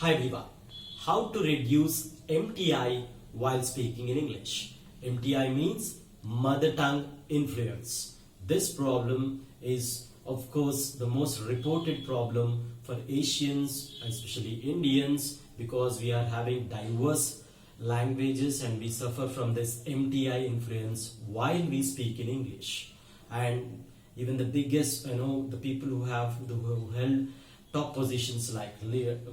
Hi everyone. How to reduce MTI while speaking in English? MTI means mother tongue influence. This problem is of course the most reported problem for Asians, especially Indians, because we are having diverse languages and we suffer from this MTI influence while we speak in English. And even the biggest, the people who held top positions like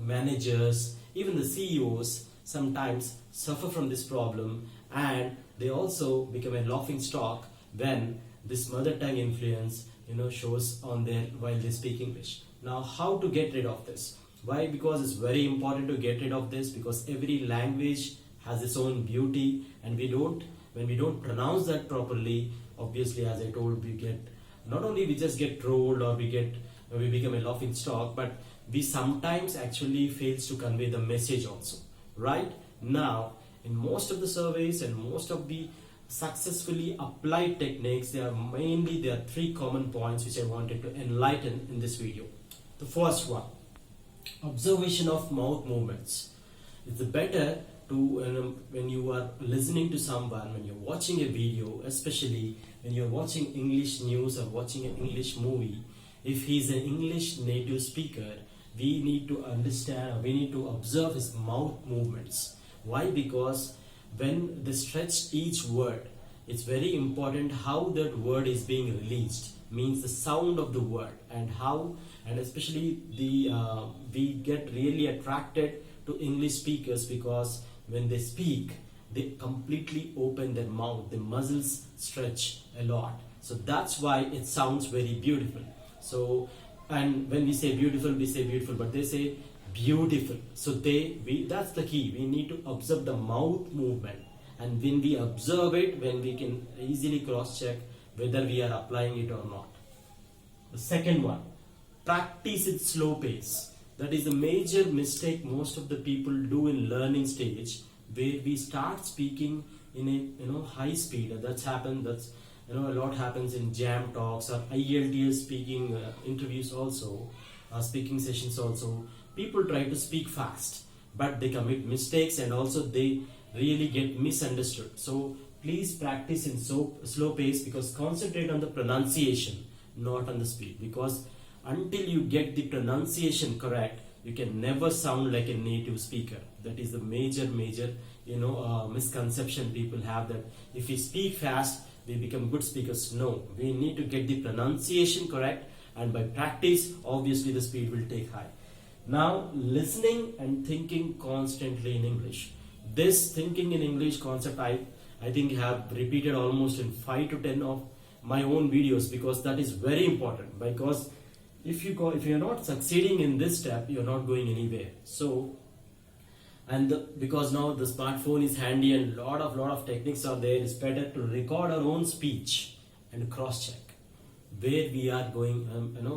managers, even the CEOs sometimes suffer from this problem, and they also become a laughing stock when this mother tongue influence shows on their while they speak English. Now, how to get rid of this? Why? Because it's very important to get rid of this, because every language has its own beauty, and when we don't pronounce that properly, obviously, as I told, we get not only we just get trolled or we become a laughing stock, but we sometimes actually fails to convey the message also. Right now, in most of the surveys and most of the successfully applied techniques, there are three common points which I wanted to enlighten in this video. The first one, observation of mouth movements. It's better to when you are listening to someone, when you're watching a video, especially when you're watching English news or watching an English movie, if he's an English native speaker, we need to understand, we need to observe his mouth movements. Why? Because when they stretch each word, it's very important how that word is being released, means the sound of the word, and especially we get really attracted to English speakers because when they speak, they completely open their mouth, the muscles stretch a lot. So that's why it sounds very beautiful. So, and when we say beautiful, but they say beautiful. So that's the key. We need to observe the mouth movement, and when we observe it, when we can easily cross-check whether we are applying it or not. The second one, practice at slow pace. That is a major mistake most of the people do in learning stage, where we start speaking in a high speed. That's a lot happens in jam talks or IELTS speaking interviews also, speaking sessions also. People try to speak fast, but they commit mistakes and also they really get misunderstood. So please practice in slow pace, because concentrate on the pronunciation, not on the speed, because until you get the pronunciation correct, you can never sound like a native speaker. That is the major misconception people have, that if we speak fast, we become good speakers. No, we need to get the pronunciation correct, and by practice, obviously the speed will take high. Now, listening and thinking constantly in English. This thinking in English concept, I think have repeated almost in 5 to 10 of my own videos, because that is very important. Because if you're not succeeding in this step, you're not going anywhere. So, because now the smartphone is handy and lot of techniques are there, it's better to record our own speech and cross-check where we are going,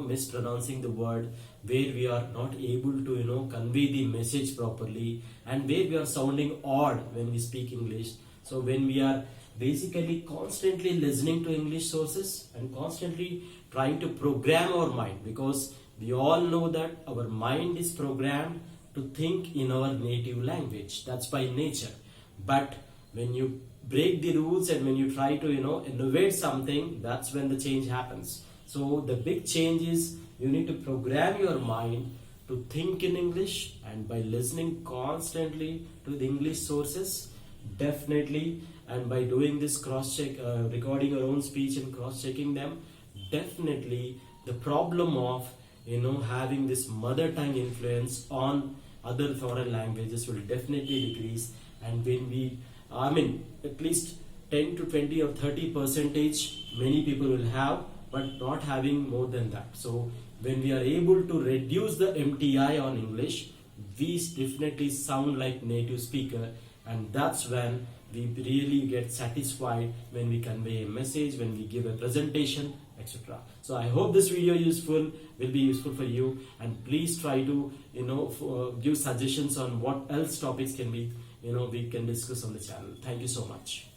mispronouncing the word, where we are not able to convey the message properly, and where we are sounding odd when we speak English. So when we are basically constantly listening to English sources and constantly trying to program our mind, because we all know that our mind is programmed to think in our native language. That's by nature. But when you break the rules and when you try to innovate something, that's when the change happens. So the big change is you need to program your mind to think in English, and by listening constantly to the English sources, definitely, and by doing this cross-check, recording your own speech and cross-checking them, definitely the problem of having this mother tongue influence on other foreign languages will definitely decrease. And when at least 10 to 20 or 30% many people will have, but not having more than that. So when we are able to reduce the MTI on English, we definitely sound like native speaker, and that's when we really get satisfied when we convey a message, when we give a presentation, etc. So I hope this video will be useful for you, and please try to give suggestions on what else topics can we can discuss on the channel. Thank you so much.